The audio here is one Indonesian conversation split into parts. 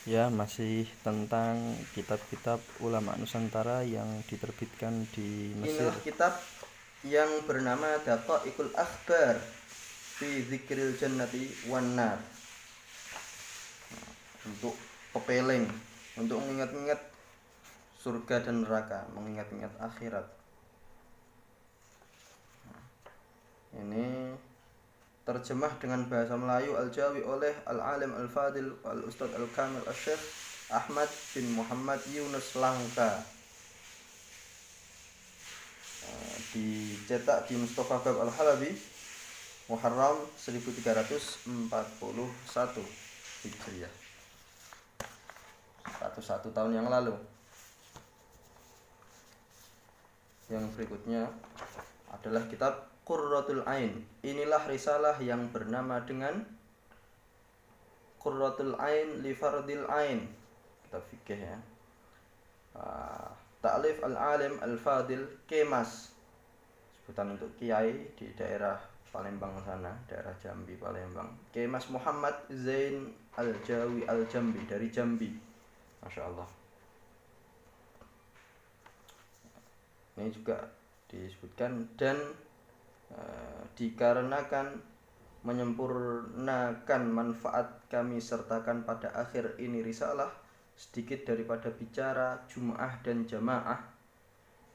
Ya, masih tentang kitab-kitab ulama Nusantara yang diterbitkan di Mesir. Inilah kitab yang bernama Daqaiqul Akhbar fi Dzikril Jannati wan Nar. Untuk pepeling, untuk mengingat-ingat surga dan neraka, mengingat-ingat akhirat. Ini terjemah dengan bahasa Melayu Al-Jawi oleh Al-Alim Al-Fadil Al-Ustadz Al-Kamil Al-Syekh Ahmad bin Muhammad Yunus Langka. Dicetak di Mustafa Bab Al-Halabi Muharram 1341 Hijriah, 101 tahun yang lalu. Yang berikutnya adalah kitab Qurratul Ain. Inilah risalah yang bernama dengan Qurratul Ain li Fardil Ain, kitab fikih ya. Ta'lif Al-Alim Al-Fadil Kemas, sebutan untuk kiai di daerah Palembang sana, daerah Jambi Palembang. Kemas Muhammad Zain Al-Jawi Al-Jambi, dari Jambi. Masya Allah. Ini juga disebutkan dan dikarenakan menyempurnakan manfaat kami sertakan pada akhir ini risalah sedikit daripada bicara Jum'ah dan Jamaah,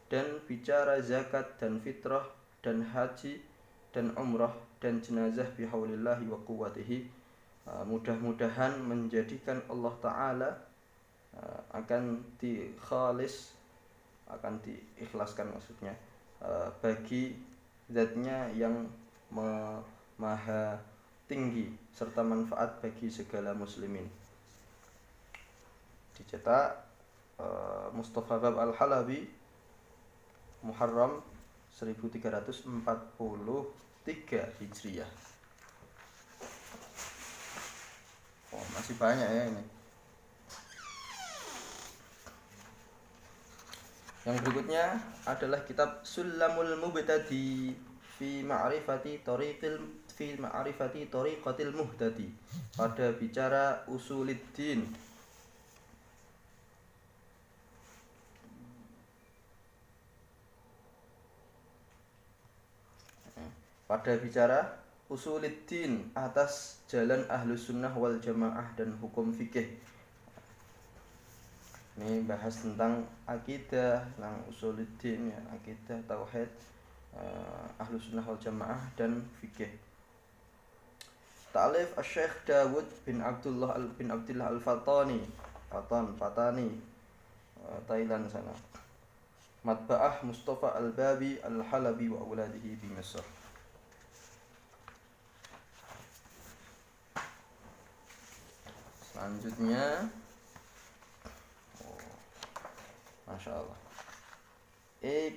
dan bicara zakat dan fitrah dan haji dan umrah dan jenazah bihaulillahi wa quwwatihi. Mudah-mudahan menjadikan Allah Ta'ala akan diikhlaskan maksudnya, bagi zatnya yang maha tinggi serta manfaat bagi segala muslimin. Dicetak Mustafa Bab Al-Halabi Muharram 1343 Hijriah. Oh, masih banyak ya ini. Yang berikutnya adalah kitab Sulamul Mubtadi fi ma'rifati tariqatil muhtadi, pada bicara usuluddin. Pada bicara usuluddin atas jalan Ahlus Sunnah wal Jamaah dan hukum fikih. Ini bahas tentang akidah, tentang usuluddin ya, akidah, tauhid, Ahlus Sunnah wal Jamaah dan fikih. Ta'lif Asy-Syaikh Dawud bin Abdullah Al-Fatani, Thailand sana. Matba'ah Mustafa Al-Babi Al-Halabi wa auladihi di Mesir. Selanjutnya, Masya Allah,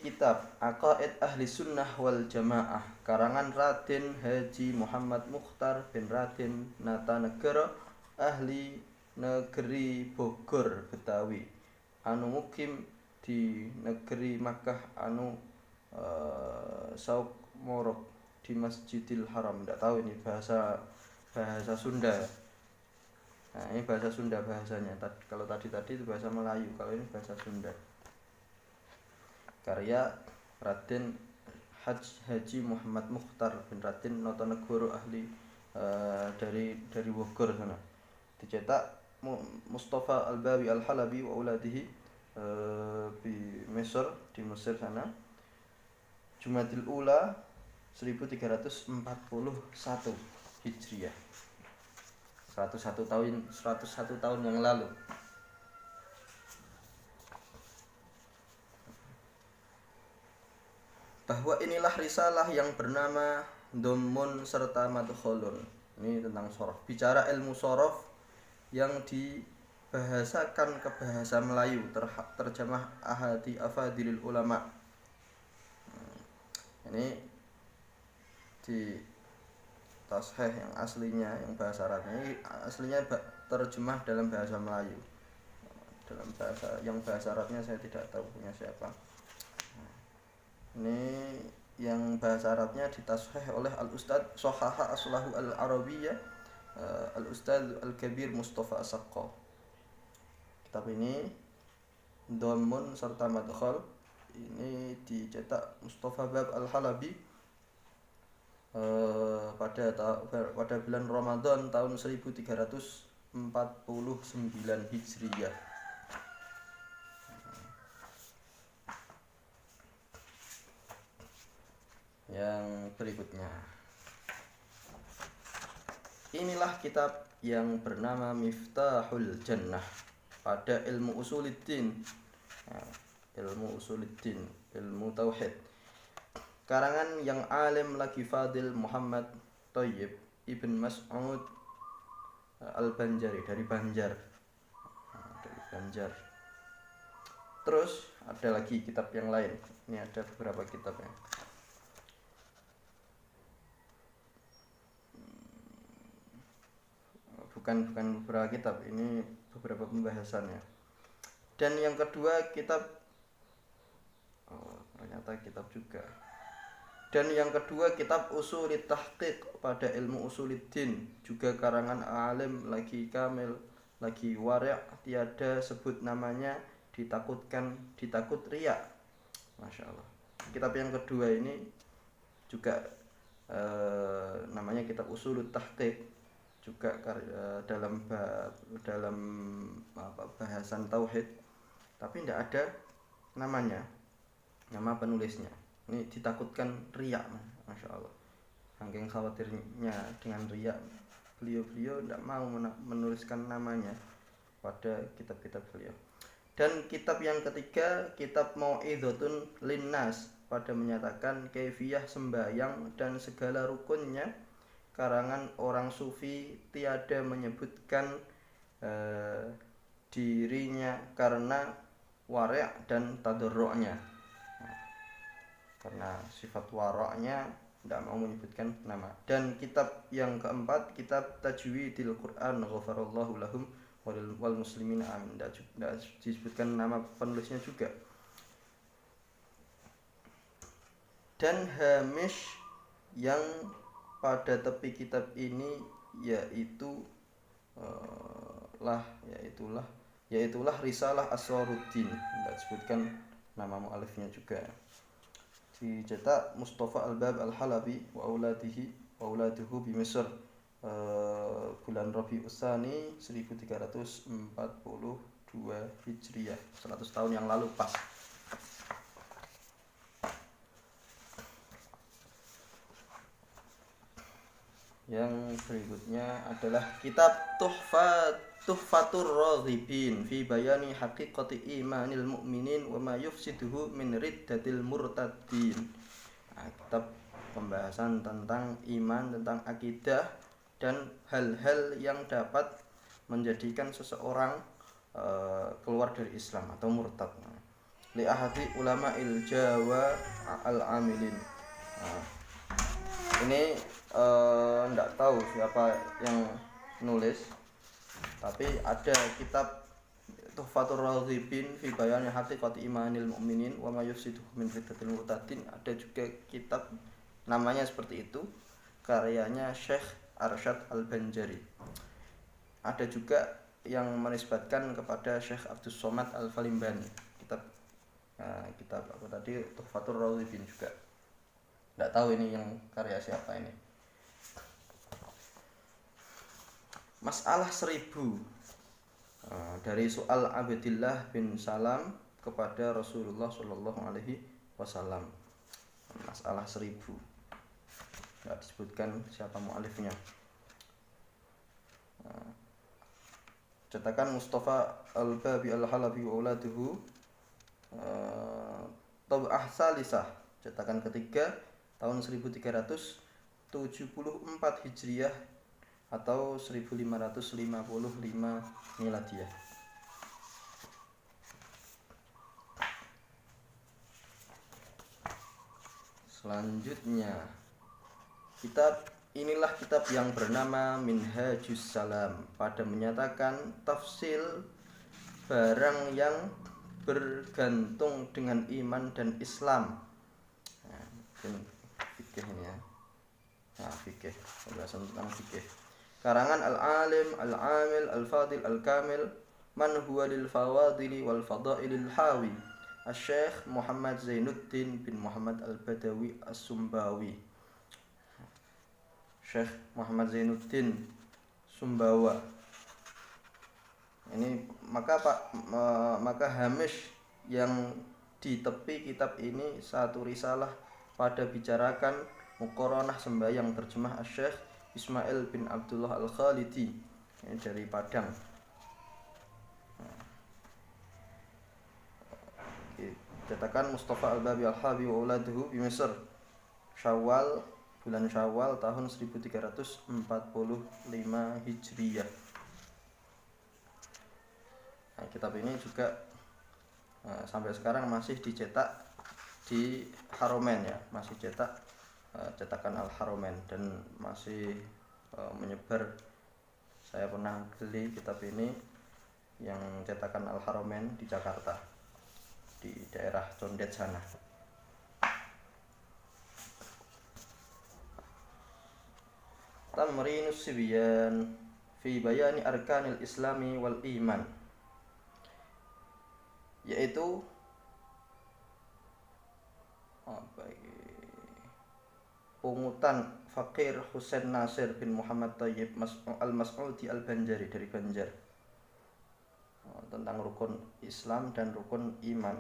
kitab Aqaid Ahli Sunnah wal Jamaah karangan Raden Haji Muhammad Mukhtar bin Raden Natanegara, ahli negeri Bogor Betawi, anu mukim di negeri Makkah, anu Sauk Morok di Masjidil Haram. Tidak tahu ini bahasa Sunda. Nah, ini bahasa Sunda bahasanya. Kalau tadi itu bahasa Melayu, kalau ini bahasa Sunda. Karya Raden Haji Muhammad Mukhtar bin Raden Natanegara, ahli dari Bogor sana. Dicetak Mustafa Al-Bawi Al-Halabi wa auladihi di Mesir, di Mesir sana. Jumadil Ula 1341 Hijriah. 101 tahun yang lalu. Bahwa inilah risalah yang bernama Dhammun serta Madkhulun. Ini tentang sorof, bicara ilmu sorof yang dibahasakan ke bahasa Melayu, terjemah Ahadi Afadilil Ulama. Ini di Tasheh yang aslinya, yang bahasa Arabnya, ini aslinya terjemah dalam bahasa Melayu. Dalam bahasa Arabnya saya tidak tahu punya siapa. Ini yang bahasa Arabnya ditasheh oleh Al-Ustadz Sohaha Aslahu Al-Arabiyyah, Al-Ustadz Al-Kabir Mustafa As-Saqqah. kitab ini Dhammun serta Madkhal ini dicetak Mustafa Bab Al-Halabi pada bulan Ramadan tahun 1349 Hijriyah. Yang berikutnya, inilah kitab yang bernama Miftahul Jannah pada ilmu usuluddin. Ilmu usuluddin, ilmu tauhid, karangan yang alim lagi Fadil Muhammad Thayyib Ibn Mas'ud Al-Banjari dari Banjar. Terus ada lagi kitab yang lain. Ini ada beberapa kitabnya. Bukan beberapa kitab, ini beberapa pembahasannya. Dan yang kedua kitab, ternyata kitab juga. Dan yang kedua kitab Usulit Tahqiq pada ilmu usuluddin, juga karangan alim lagi kamil, lagi wari', tiada sebut namanya, ditakut riya. Masya Allah. Kitab yang kedua ini juga namanya kitab Usulit Tahqiq, juga dalam bahasan tauhid, tapi tidak ada namanya, nama penulisnya. Ini ditakutkan riya, Masya Allah. Saking khawatirnya dengan riya, beliau tidak mau menuliskan namanya pada kitab-kitab beliau. Dan kitab yang ketiga, kitab Mau'idhatun Linnas pada menyatakan kaifiyah sembahyang dan segala rukunnya, karangan orang sufi, tiada menyebutkan dirinya karena wari' dan tadarru'nya. Karena sifat wara'nya tidak mau menyebutkan nama. Dan kitab yang keempat, kitab Tajwidil Quran ghafarallahu lahum wal muslimin amin, tidak disebutkan nama penulisnya juga. Dan hamish yang pada tepi kitab ini yaitulah Risalah Aswaruddin, tidak disebutkan nama mu'alifnya juga. Dicetak Mustafa Al-Bab Al-Halabi wa auladuhu bi Misr bulan Rabiul Tsani 1342 Hijriah, 100 tahun yang lalu pas. Yang berikutnya adalah kitab Tuhfatur Raghibin fi bayani haqiqati imanil mu'minin wa ma yufsiduhu min riddatil murtadin. Kitab pembahasan tentang iman, tentang akidah, dan hal-hal yang dapat menjadikan seseorang keluar dari Islam atau murtad. Li ahadi ulama il Jawa al-amilin. Ini tidak tahu siapa yang nulis, tapi ada kitab Tuhfatur Raghibin fi bayani haqiqati imanil mu'minin wa ma yufsiduhu min riddatil murtadin. Ada juga kitab namanya seperti itu, karyanya Syekh Arsyad Al-Banjari. Ada juga yang menisbatkan kepada Syekh Abdus Somad Al-Falimbani. Kitab apa tadi, Tuhfatur Raghibin juga. Tidak tahu ini yang karya siapa ini. Masalah 1000 dari soal Abdillah bin Salam kepada Rasulullah Shallallahu Alaihi Wasallam. Masalah 1000, tidak disebutkan siapa mu'alifnya. Cetakan Mustafa Al-Babi Al-Halabi wa auladuhu, Tab'ah Salisah, cetakan ketiga tahun 1374 Hijriah atau 1555 Miladiyah. Selanjutnya, inilah kitab yang bernama Minhajus Salam pada menyatakan tafsil barang yang bergantung dengan iman dan Islam. Fikih ini ya. Fikih, pembahasan tentang fikih. Karangan Al-Alim, Al-Amil, Al-Fadil, Al-Kamil man huwa lil fawadili wal fadailil hawi Asy-Syaikh Muhammad Zainuddin bin Muhammad Al-Badawi As-Sumbawi. Syekh Muhammad Zainuddin Sumbawa. Ini maka hamish yang di tepi kitab ini satu risalah pada bicarakan muqaranah sembahyang terjemah Asy-Syaikh Ismail bin Abdullah Al-Khalidi, ini dari Padang. Cetakan Mustafa Al-Babi Al-Habi wa uladuhu di Mesir. Syawal, bulan Syawal tahun 1345 Hijriyah. Nah, kitab ini juga sampai sekarang masih dicetak di Haromen ya, masih cetak cetakan Al-Haromen dan masih menyebar. Saya pernah beli kitab ini yang cetakan Al-Haromen di Jakarta, di daerah Condet sana. Tamrinus Sibyan fi bayani arkanil islami wal iman, yaitu pungutan Fakir Husain Nasir bin Muhammad Thayyib Al-Mas'udi Al-Banjari dari Banjar, tentang rukun Islam dan rukun iman.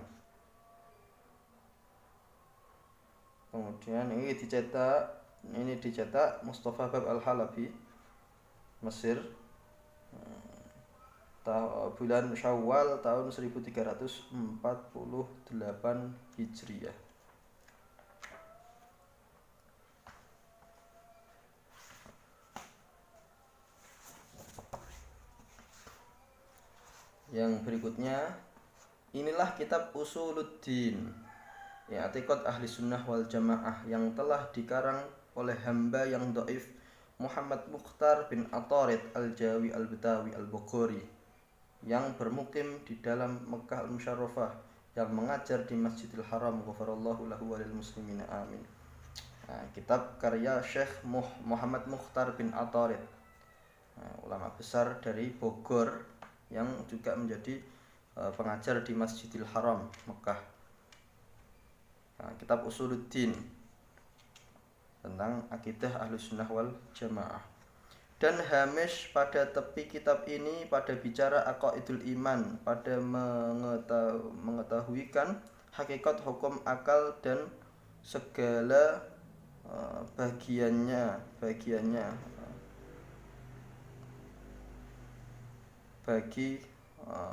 Kemudian ini dicetak Mustafa Bab Al-Halabi Mesir, bulan Syawal tahun 1348 Hijriyah. Yang berikutnya, inilah kitab Usuluddin, ya, i'tiqad ahli sunnah wal jamaah, yang telah dikarang oleh hamba yang dhaif Muhammad Mukhtar bin Atarid Al-Jawi Al-Betawi Al-Bukhari, yang bermukim di dalam Mekkah Al-Musyarrafah, yang mengajar di Masjidil Haram, ghafarallahu lahu walil muslimina amin. Nah, kitab karya Syekh Muhammad Mukhtar bin Atarid, ulama besar dari Bogor yang juga menjadi pengajar di Masjidil Haram Mekah. Nah, kitab Usuluddin tentang akidah Ahlussunnah wal Jamaah. Dan hamish pada tepi kitab ini pada bicara aqaidul iman, pada mengetahuikan hakikat hukum akal dan segala bagiannya bagi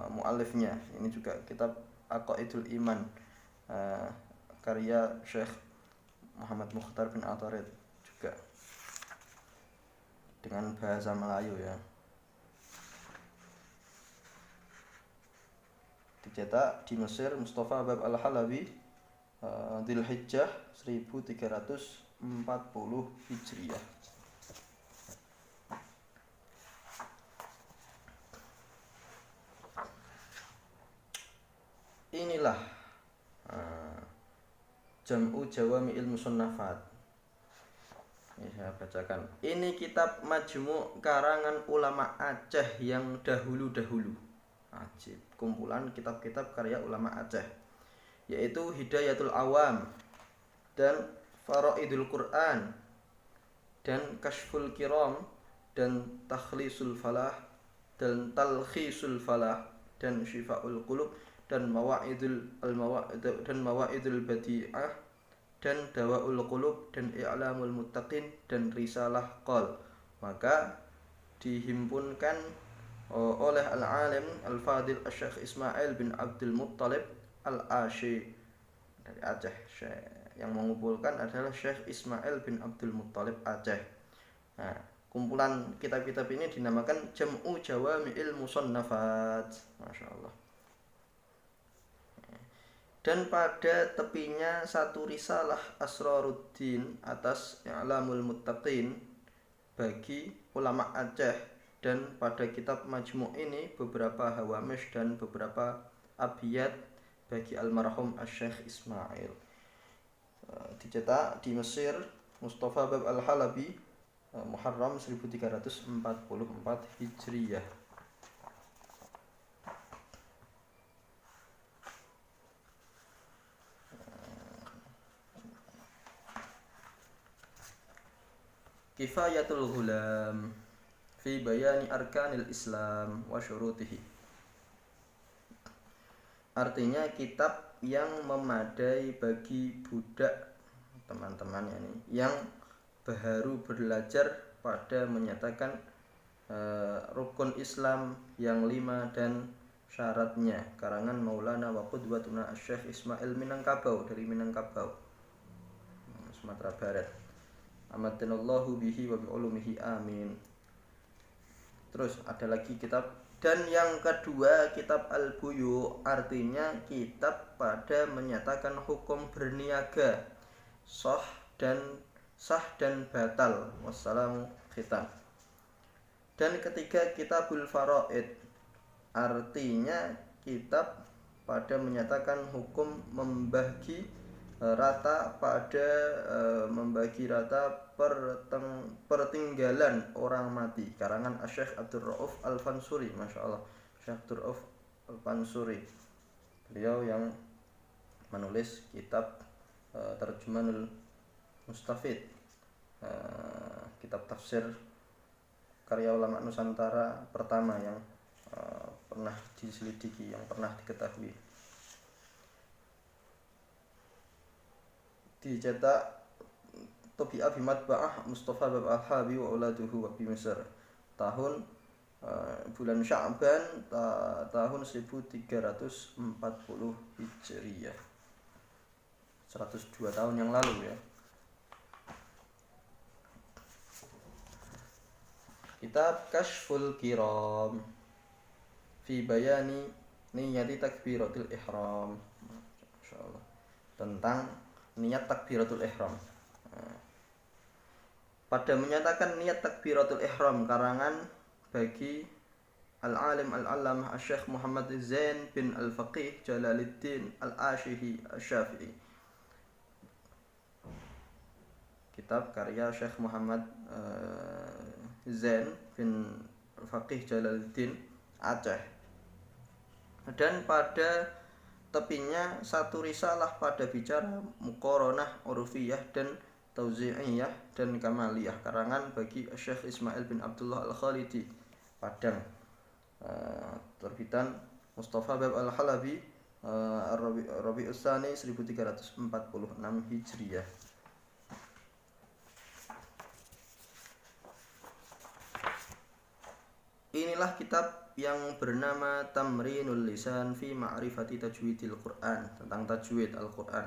muallifnya. Ini juga kitab Aqaidul Iman, karya Syekh Muhammad Mukhtar bin Atarid, juga dengan bahasa Melayu ya. Dicetak di Mesir Mustafa Bab Al-Halabi, Dzulhijjah 1340 Hijriyah. Inilah Jam'u Jawami'il Musannafat. Ini saya bacakan. Ini kitab majmu' karangan ulama Aceh yang dahulu-dahulu. Ajib, kumpulan kitab-kitab karya ulama Aceh, yaitu Hidayatul Awam dan Faraidul Quran dan Kashful Kiram dan Takhlisul Falah dan Talkhisul Falah dan Syifaul Qulub dan Mawaidul Badi'ah dan Dawaul Qulub dan I'lamul Muttaqin dan Risalah Qal. Maka dihimpunkan oleh Al-Alim Al-Fadil Asy-Syaikh Ismail bin Abdul Muttalib Al-Asy dari Aceh. Yang mengumpulkan adalah Syekh Ismail bin Abdul Muttalib Aceh. Nah, kumpulan kitab-kitab ini dinamakan Jam'u Jawami'il Musannafat. Masya Allah. Dan pada tepinya satu risalah Asraruddin atas I'lamul Muttaqin bagi ulama Aceh, dan pada kitab majmu' ini beberapa hawamish dan beberapa abiyat bagi almarhum Asy-Syaikh Ismail. Dicetak di Mesir Mustafa Bab Al-Halabi, Muharram 1344 Hijriyah. Kifayatul Ghulam fi bayani arkanil Islam wa syurutihi. Artinya kitab yang memadai bagi budak teman-temannya nih yang baru belajar pada menyatakan rukun Islam yang 5 dan syaratnya, karangan Maulana wa Qudwatuna Syekh Ismail Minangkabau dari Minangkabau, Sumatera Barat. Amaddanallahu bihi wa bi ulumihi amin. Terus ada lagi kitab, dan yang kedua kitab Al-Buyu, artinya kitab pada menyatakan hukum berniaga sah dan batal. Wassalamu khitam. Dan ketiga kitabul faraid, artinya kitab pada menyatakan hukum membagi rata pertinggalan orang mati, karangan Syekh Abdul Rauf Al-Fansuri. Masya Allah, Syekh Abdul Rauf Al-Fansuri, beliau yang menulis kitab Tarjumanul Mustafid, kitab tafsir karya ulama Nusantara pertama yang pernah diselidiki, yang pernah diketahui. Dicetak Tobi'ah bimatba'ah Mustafa Bab Al-Habi wa uladuhu wa bi Misr, tahun bulan Sya'ban tahun 1340 Hijriyah, 102 tahun yang lalu ya. Kitab Kashful Kiram fi bayani niyati takbiratul ihram, masyaallah, tentang niat takbiratul ihram. Pada menyatakan niat takbiratul ihram, karangan bagi al-alim al-allamah Syekh Muhammad Zain bin Al-Faqih Jalaluddin Al-Ashihi Asy-Syafi'i. Kitab karya Syekh Muhammad Zain bin Al-Faqih Jalaluddin Aceh. Dan pada tepinya satu risalah pada bicara muqaranah urfiyah dan tauzi'iyah dan kamaliyah, karangan bagi Syekh Ismail bin Abdullah Al-Khalidi, Padang, terbitan Mustafa Bab Al-Halabi, Rabi'us Tsani 1346 Hijriyah. Inilah kitab yang bernama Tamrinul Lisan fi Ma'rifati Tajwidil Quran, tentang tajwid Al-Quran,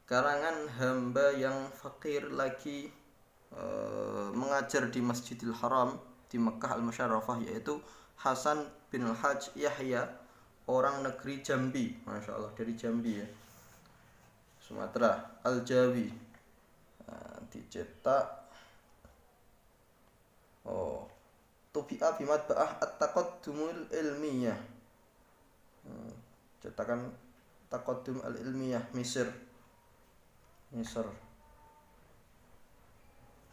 karangan hamba yang fakir lagi mengajar di Masjidil Haram di Mekkah Al-Musyarrafah, yaitu Hasan bin Al-Hajj Yahya, orang negeri Jambi, Masya Allah, dari Jambi ya, Sumatera, Al-Jawi. Dicetak Tubi'ah bimatba'ah At-Taqaddumul Ilmiyah, cetakan Taqaddum Al-Ilmiyah Misr.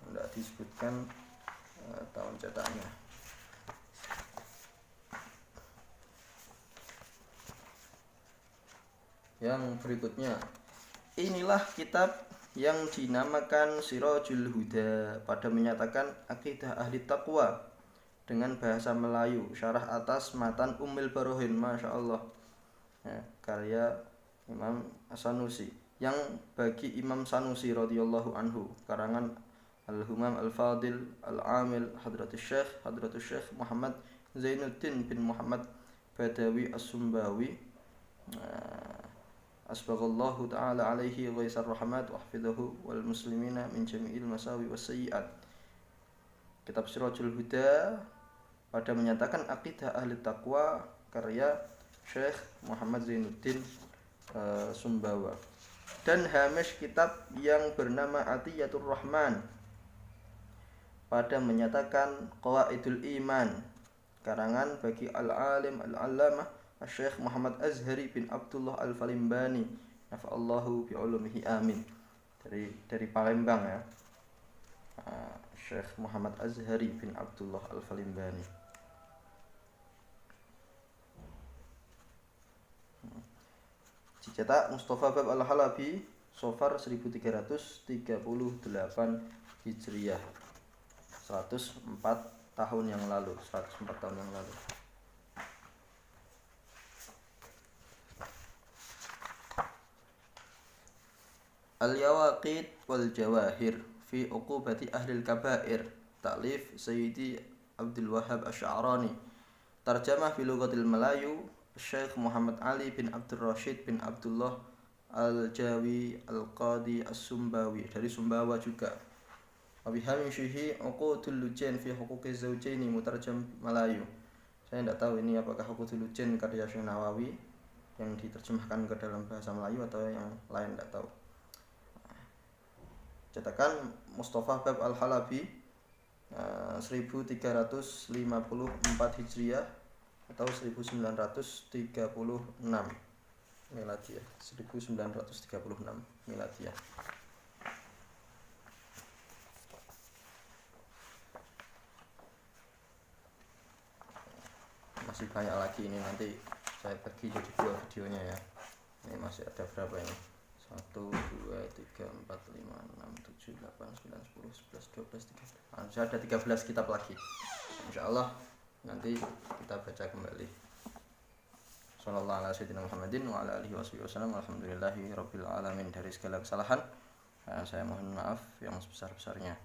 Tidak disebutkan tahun cetaknya. Yang berikutnya, inilah kitab yang dinamakan Sirajul Huda, pada menyatakan akidah ahli taqwa dengan bahasa Melayu, syarah atas matan Ummul Barohin, Masya Allah, karya Imam Sanusi, yang bagi Imam Sanusi radhiyallahu anhu, karangan Al-Humam Al-Fadil Al-Amil Hadratus Syekh Muhammad Zainuddin bin Muhammad Badawi As-Sumbawi, asbaghallahu ta'ala alaihi ghaisar rahmat wa hafidhahu wal muslimina min jami'il masawi was sayyi'at. Kitab Sirajul Huda pada menyatakan akidah ahli taqwa, karya Syekh Muhammad Zainuddin Sumbawa. Dan hamish kitab yang bernama Atiyatur Rahman pada menyatakan Qawaidul Iman, karangan bagi al-alim al-allamah Syekh Muhammad Azhari bin Abdullah Al-Falimbani, nafa'allahu bi'ulumihi amin, dari Palembang ya, Syekh Muhammad Azhari bin Abdullah Al-Falimbani. Dicetak Mustafa Bab Al-Halabi, Safar 1338 Hijriyah. 104 tahun yang lalu. Al-Yawaqit wal Jawahir fi uqubati ahlil kabair, ta'lif Sayyidi Abdul Wahhab Asy'arani, tarjamah fi lughatil Melayu Syekh Muhammad Ali bin Abdul Rashid bin Abdullah Al-Jawi Al-Qadi As-Sumbawi, dari Sumbawa juga. Wabihami syuhi uqudul lujain fi huquqiz zawjaini, mutarjam Melayu. Saya tidak tahu ini apakah uqudul lujain karya Syekh Nawawi yang diterjemahkan ke dalam bahasa Melayu atau yang lain, tidak tahu. Cetakan Mustafa Bab Al-Halabi 1354 Hijriah atau 1936 Miladiah. 1936 Miladiah. Masih banyak lagi ini, nanti saya bagi jadi 2 videonya ya. Ini masih ada berapa ini? 1, 2, 3, 4, 5, 6, 7, 8, 9, 10, 11, 12, 13. Masih ada 13 kitab lagi. Insyaallah nanti kita baca kembali. Sallallahu alaihi wasallam Muhammadin wa ala alihi wasallam. Alhamdulillahirabbil alamin. Dari segala kesalahan saya mohon maaf yang sebesar-besarnya.